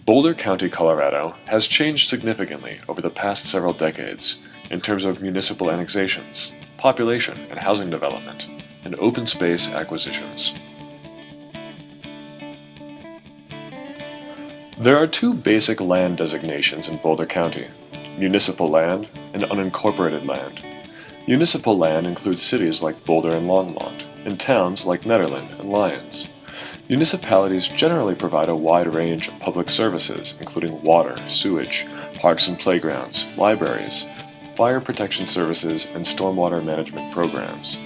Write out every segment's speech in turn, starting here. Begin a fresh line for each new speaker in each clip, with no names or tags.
Boulder County, Colorado has changed significantly over the past several decades in terms of municipal annexations, population and housing development, and open space acquisitions. There are two basic land designations in Boulder County: municipal land and unincorporated land. Municipal land includes cities like Boulder and Longmont, and towns like Nederland and Lyons. Municipalities generally provide a wide range of public services, including water, sewage, parks and playgrounds, libraries, fire protection services, and stormwater management programs.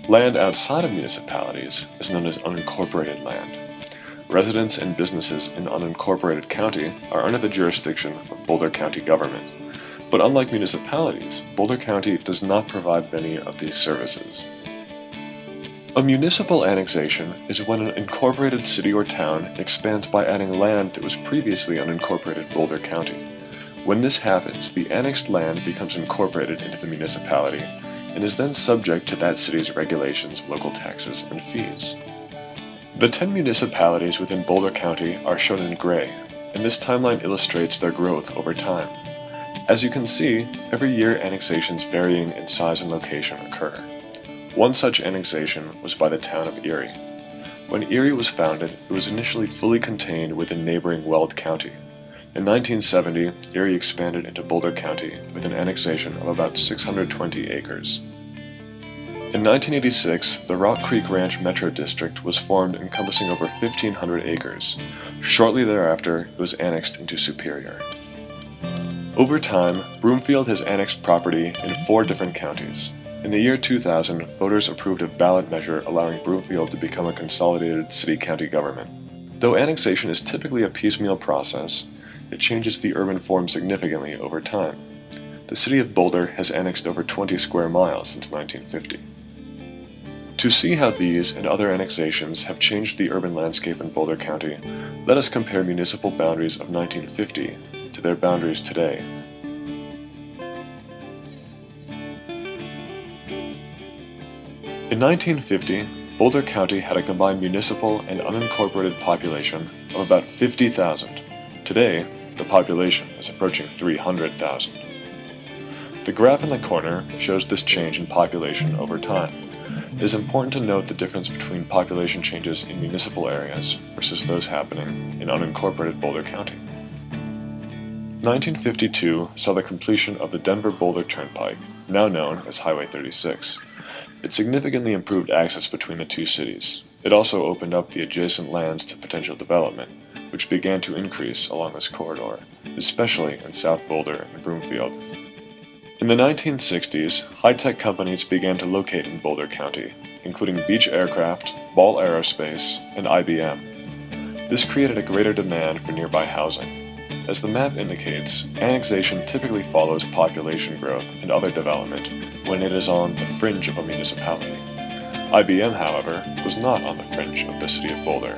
Land outside of municipalities is known as unincorporated land. Residents and businesses in unincorporated county are under the jurisdiction of Boulder County government. But unlike municipalities, Boulder County does not provide many of these services. A municipal annexation is when an incorporated city or town expands by adding land that was previously unincorporated Boulder County. When this happens, the annexed land becomes incorporated into the municipality and is then subject to that city's regulations, local taxes, and fees. The 10 municipalities within Boulder County are shown in gray, and this timeline illustrates their growth over time. As you can see, every year annexations varying in size and location occur. One such annexation was by the town of Erie. When Erie was founded, it was initially fully contained within neighboring Weld County. In 1970, Erie expanded into Boulder County with an annexation of about 620 acres. In 1986, the Rock Creek Ranch Metro District was formed encompassing over 1,500 acres. Shortly thereafter, it was annexed into Superior. Over time, Broomfield has annexed property in 4 different counties. In the year 2000, voters approved a ballot measure allowing Broomfield to become a consolidated city-county government. Though annexation is typically a piecemeal process, it changes the urban form significantly over time. The city of Boulder has annexed over 20 square miles since 1950. To see how these and other annexations have changed the urban landscape in Boulder County, let us compare municipal boundaries of 1950 to their boundaries today. In 1950, Boulder County had a combined municipal and unincorporated population of about 50,000. Today, the population is approaching 300,000. The graph in the corner shows this change in population over time. It is important to note the difference between population changes in municipal areas versus those happening in unincorporated Boulder County. 1952 saw the completion of the Denver-Boulder Turnpike, now known as Highway 36. It significantly improved access between the two cities. It also opened up the adjacent lands to potential development, which began to increase along this corridor, especially in South Boulder and Broomfield. In the 1960s, high-tech companies began to locate in Boulder County, including Beech Aircraft, Ball Aerospace, and IBM. This created a greater demand for nearby housing. As the map indicates, annexation typically follows population growth and other development when it is on the fringe of a municipality. IBM, however, was not on the fringe of the city of Boulder.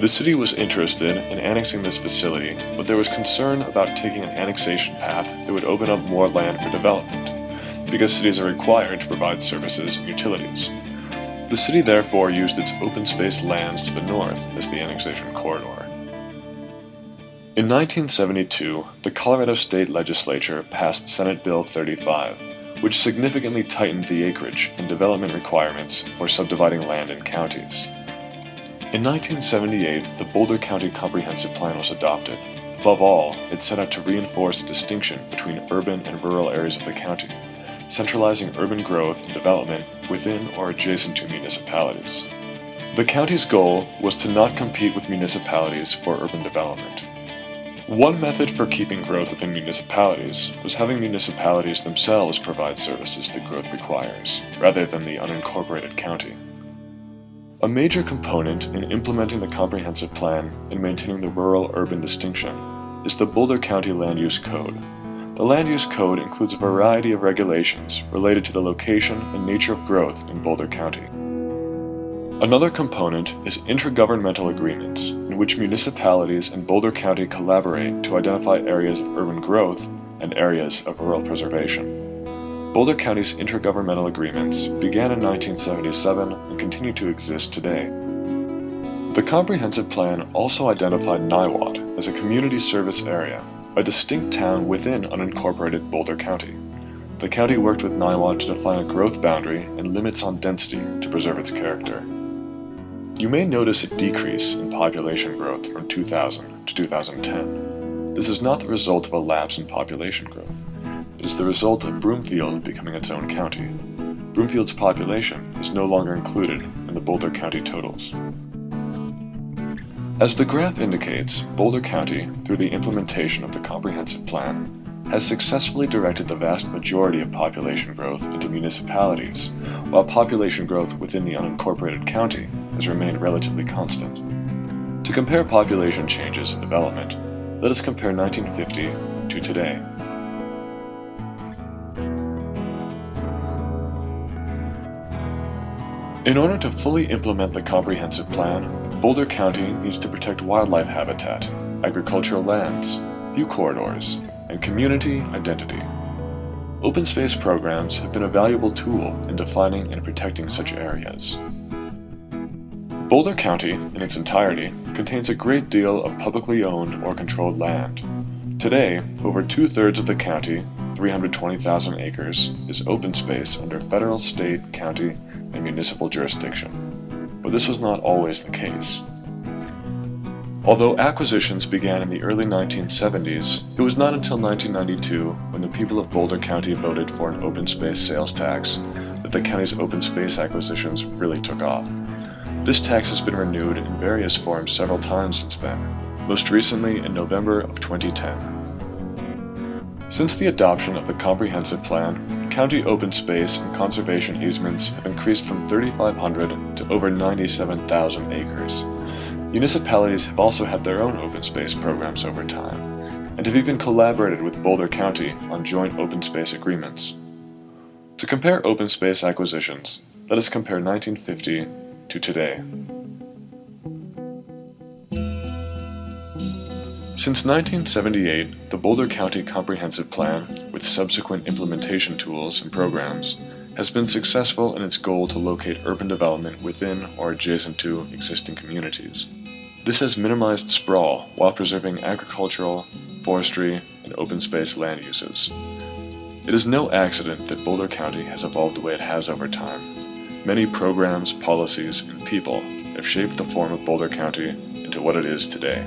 The city was interested in annexing this facility, but there was concern about taking an annexation path that would open up more land for development, because cities are required to provide services and utilities. The city therefore used its open space lands to the north as the annexation corridor. In 1972, the Colorado State Legislature passed Senate Bill 35, which significantly tightened the acreage and development requirements for subdividing land in counties. In 1978, the Boulder County Comprehensive Plan was adopted. Above all, it set out to reinforce a distinction between urban and rural areas of the county, centralizing urban growth and development within or adjacent to municipalities. The county's goal was to not compete with municipalities for urban development. One method for keeping growth within municipalities was having municipalities themselves provide services that growth requires, rather than the unincorporated county. A major component in implementing the comprehensive plan and maintaining the rural-urban distinction is the Boulder County Land Use Code. The Land Use Code includes a variety of regulations related to the location and nature of growth in Boulder County. Another component is intergovernmental agreements, in which municipalities and Boulder County collaborate to identify areas of urban growth and areas of rural preservation. Boulder County's intergovernmental agreements began in 1977 and continue to exist today. The comprehensive plan also identified Niwot as a community service area, a distinct town within unincorporated Boulder County. The county worked with NIWA to define a growth boundary and limits on density to preserve its character. You may notice a decrease in population growth from 2000 to 2010. This is not the result of a lapse in population growth. It is the result of Broomfield becoming its own county. Broomfield's population is no longer included in the Boulder County totals. As the graph indicates, Boulder County, through the implementation of the Comprehensive Plan, has successfully directed the vast majority of population growth into municipalities, while population growth within the unincorporated county has remained relatively constant. To compare population changes and development, let us compare 1950 to today. In order to fully implement the Comprehensive Plan, Boulder County needs to protect wildlife habitat, agricultural lands, view corridors, and community identity. Open space programs have been a valuable tool in defining and protecting such areas. Boulder County, in its entirety, contains a great deal of publicly owned or controlled land. Today, over 2/3 of the county, 320,000 acres, is open space under federal, state, county, and municipal jurisdiction. But this was not always the case. Although acquisitions began in the early 1970s, it was not until 1992, when the people of Boulder County voted for an open space sales tax, that the county's open space acquisitions really took off. This tax has been renewed in various forms several times since then, most recently in November of 2010. Since the adoption of the Comprehensive Plan, county open space and conservation easements have increased from 3,500 to over 97,000 acres. Municipalities have also had their own open space programs over time, and have even collaborated with Boulder County on joint open space agreements. To compare open space acquisitions, let us compare 1950 to today. Since 1978, the Boulder County Comprehensive Plan, with subsequent implementation tools and programs, has been successful in its goal to locate urban development within or adjacent to existing communities. This has minimized sprawl while preserving agricultural, forestry, and open space land uses. It is no accident that Boulder County has evolved the way it has over time. Many programs, policies, and people have shaped the form of Boulder County into what it is today.